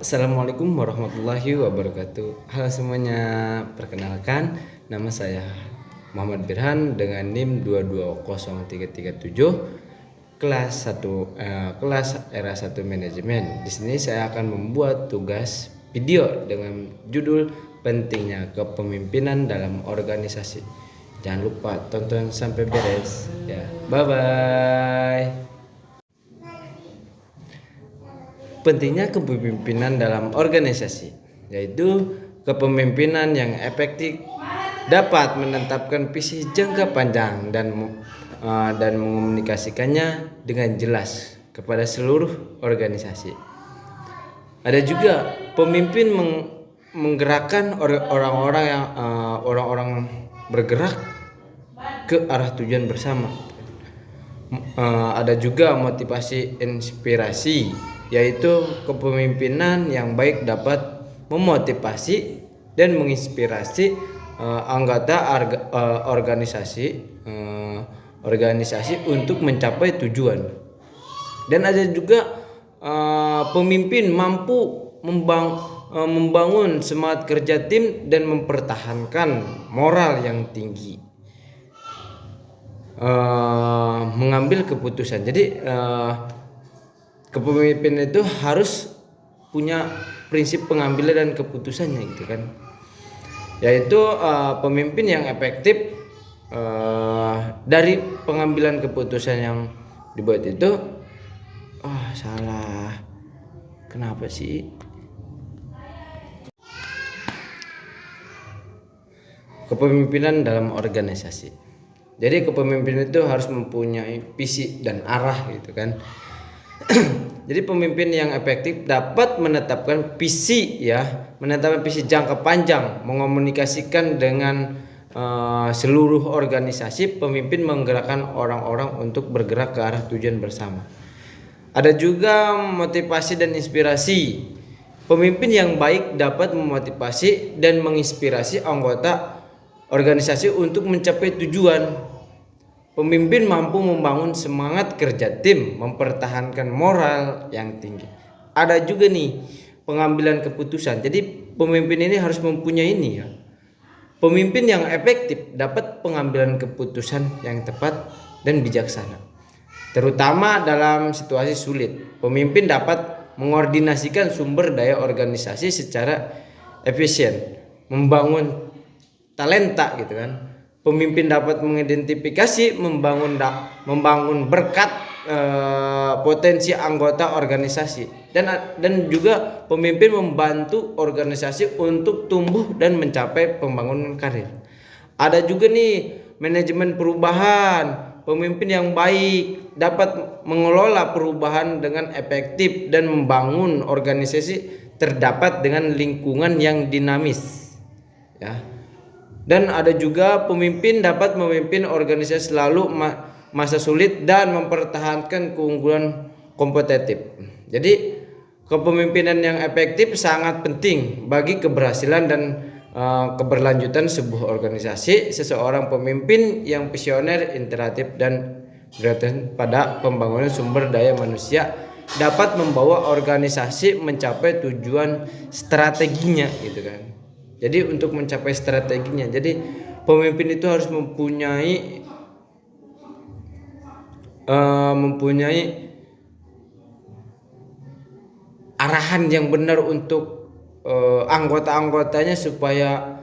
Assalamualaikum warahmatullahi wabarakatuh. Halo semuanya, perkenalkan nama saya Muhammad Birhan dengan NIM 220337 kelas era 1 manajemen. Di sini saya akan membuat tugas video dengan judul pentingnya kepemimpinan dalam organisasi. Jangan lupa tonton sampai beres ya. Bye bye. Pentingnya kepemimpinan dalam organisasi, yaitu kepemimpinan yang efektif dapat menetapkan visi jangka panjang dan mengkomunikasikannya dengan jelas kepada seluruh organisasi. Ada juga pemimpin menggerakkan orang-orang bergerak ke arah tujuan bersama. Ada juga motivasi inspirasi, yaitu kepemimpinan yang baik dapat memotivasi dan menginspirasi anggota organisasi untuk mencapai tujuan. Dan ada juga pemimpin mampu membangun semangat kerja tim dan mempertahankan moral yang tinggi. Mengambil keputusan. Jadi kepemimpinan itu harus punya prinsip pengambilan dan keputusannya gitu kan. Yaitu pemimpin yang efektif dari pengambilan keputusan yang dibuat itu salah. Kenapa sih? Kepemimpinan dalam organisasi. Jadi kepemimpinan itu harus mempunyai visi dan arah gitu kan. Jadi pemimpin yang efektif dapat menetapkan visi jangka panjang, mengomunikasikan dengan seluruh organisasi. Pemimpin menggerakkan orang-orang untuk bergerak ke arah tujuan bersama. Ada juga motivasi dan inspirasi. Pemimpin yang baik dapat memotivasi dan menginspirasi anggota organisasi untuk mencapai tujuan. Pemimpin mampu membangun semangat kerja tim, mempertahankan moral yang tinggi. Ada juga nih pengambilan keputusan. Jadi pemimpin ini harus mempunyai ini ya. Pemimpin yang efektif dapat pengambilan keputusan yang tepat dan bijaksana, terutama dalam situasi sulit. Pemimpin dapat mengordinasikan sumber daya organisasi secara efisien, membangun talenta gitu kan. Pemimpin dapat mengidentifikasi, membangun berkat potensi anggota organisasi, dan juga pemimpin membantu organisasi untuk tumbuh dan mencapai pembangunan karir. Ada juga nih manajemen perubahan. Pemimpin yang baik dapat mengelola perubahan dengan efektif dan membangun organisasi terdapat dengan lingkungan yang dinamis ya. Dan ada juga pemimpin dapat memimpin organisasi selalu masa sulit dan mempertahankan keunggulan kompetitif. Jadi kepemimpinan yang efektif sangat penting bagi keberhasilan dan keberlanjutan sebuah organisasi. Seseorang pemimpin yang visioner, interaktif dan berorientasi pada pembangunan sumber daya manusia dapat membawa organisasi mencapai tujuan strateginya gitu kan. Jadi untuk mencapai strateginya, jadi pemimpin itu harus mempunyai arahan yang benar untuk anggota-anggotanya supaya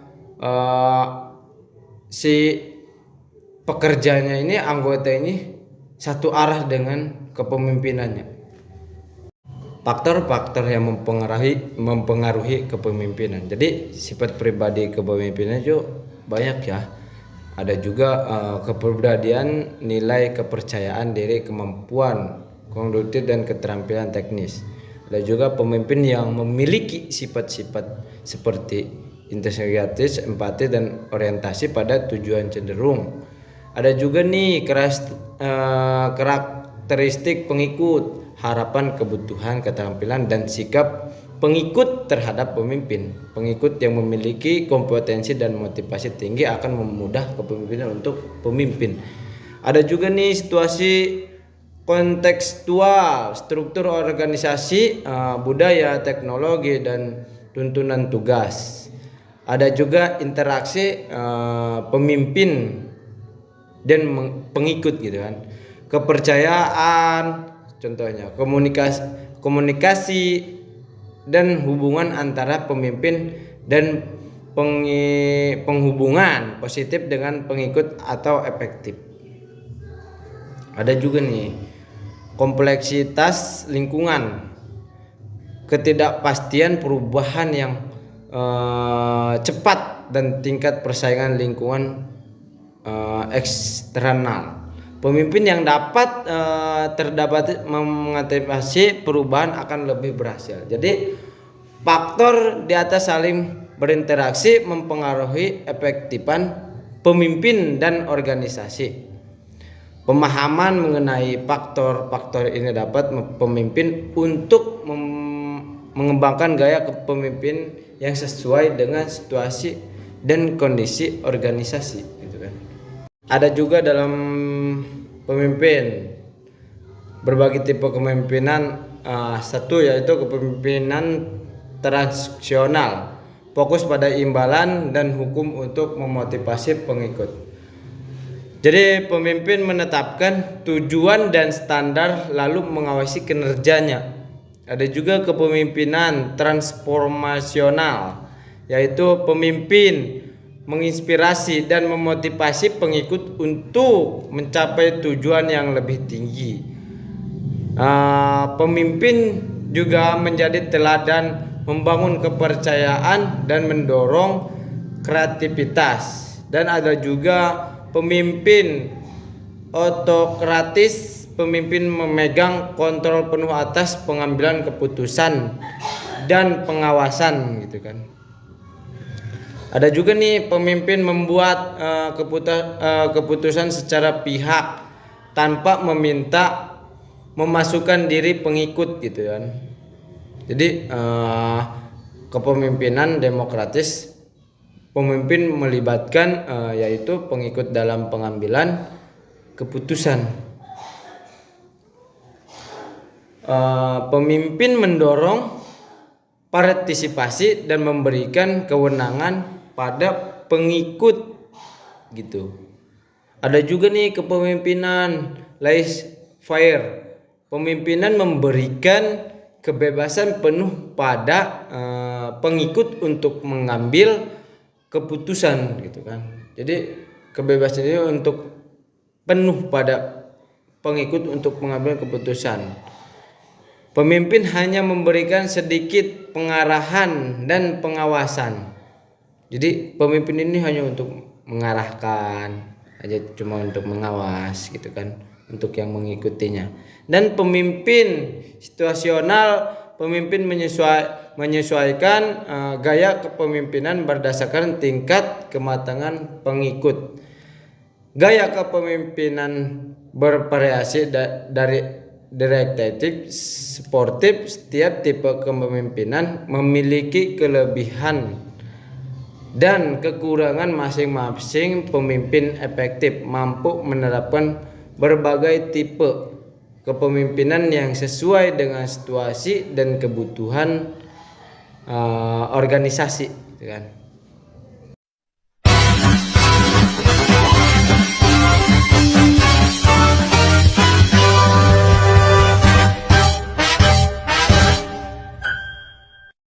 si pekerjanya ini, anggota ini satu arah dengan kepemimpinannya. Faktor-faktor yang mempengaruhi kepemimpinan. Jadi sifat pribadi kepemimpinan itu banyak ya. Ada juga kepribadian, nilai kepercayaan diri, kemampuan kognitif dan keterampilan teknis. Ada juga pemimpin yang memiliki sifat-sifat seperti integritas, empati dan orientasi pada tujuan cenderung. Ada juga nih karakteristik pengikut, harapan, kebutuhan, keterampilan dan sikap pengikut terhadap pemimpin. Pengikut yang memiliki kompetensi dan motivasi tinggi akan memudah kepemimpinan untuk pemimpin. Ada juga nih situasi kontekstual, struktur organisasi, budaya, teknologi, dan tuntunan tugas. Ada juga interaksi pemimpin dan pengikut gitu kan. Kepercayaan, contohnya komunikasi dan hubungan antara pemimpin dan penghubungan positif dengan pengikut atau efektif. Ada juga nih kompleksitas lingkungan, ketidakpastian perubahan yang cepat dan tingkat persaingan lingkungan eksternal. Pemimpin yang dapat terdapat mengantisipasi perubahan akan lebih berhasil. Jadi faktor di atas saling berinteraksi mempengaruhi efektifan pemimpin dan organisasi. Pemahaman mengenai faktor-faktor ini dapat pemimpin untuk mengembangkan gaya kepemimpinan yang sesuai dengan situasi dan kondisi organisasi gitu kan. Ada juga dalam pemimpin berbagai tipe kepemimpinan. Satu yaitu kepemimpinan transaksional, fokus pada imbalan dan hukum untuk memotivasi pengikut. Jadi pemimpin menetapkan tujuan dan standar lalu mengawasi kinerjanya. Ada juga kepemimpinan transformasional, yaitu pemimpin menginspirasi dan memotivasi pengikut untuk mencapai tujuan yang lebih tinggi. Pemimpin juga menjadi teladan, membangun kepercayaan dan mendorong kreativitas. Dan ada juga pemimpin otokratis, pemimpin memegang kontrol penuh atas pengambilan keputusan dan pengawasan gitu kan. Ada juga nih pemimpin membuat keputusan secara pihak tanpa memasukkan diri pengikut gitu kan. Jadi kepemimpinan demokratis, pemimpin melibatkan yaitu pengikut dalam pengambilan keputusan. Pemimpin mendorong partisipasi dan memberikan kewenangan pada pengikut gitu. Ada juga nih kepemimpinan laissez-faire. Pemimpinan memberikan kebebasan penuh pada pengikut untuk mengambil keputusan gitu kan. Jadi kebebasan ini untuk penuh pada pengikut untuk mengambil keputusan. Pemimpin hanya memberikan sedikit pengarahan dan pengawasan. Jadi pemimpin ini hanya untuk mengarahkan aja, cuma untuk mengawas gitu kan, untuk yang mengikutinya. Dan pemimpin situasional, pemimpin menyesuaikan gaya kepemimpinan berdasarkan tingkat kematangan pengikut. Gaya kepemimpinan bervariasi dari direktif, sportif. Setiap tipe kepemimpinan memiliki kelebihan dan kekurangan masing-masing. Pemimpin efektif mampu menerapkan berbagai tipe kepemimpinan yang sesuai dengan situasi dan kebutuhan organisasi gitu kan.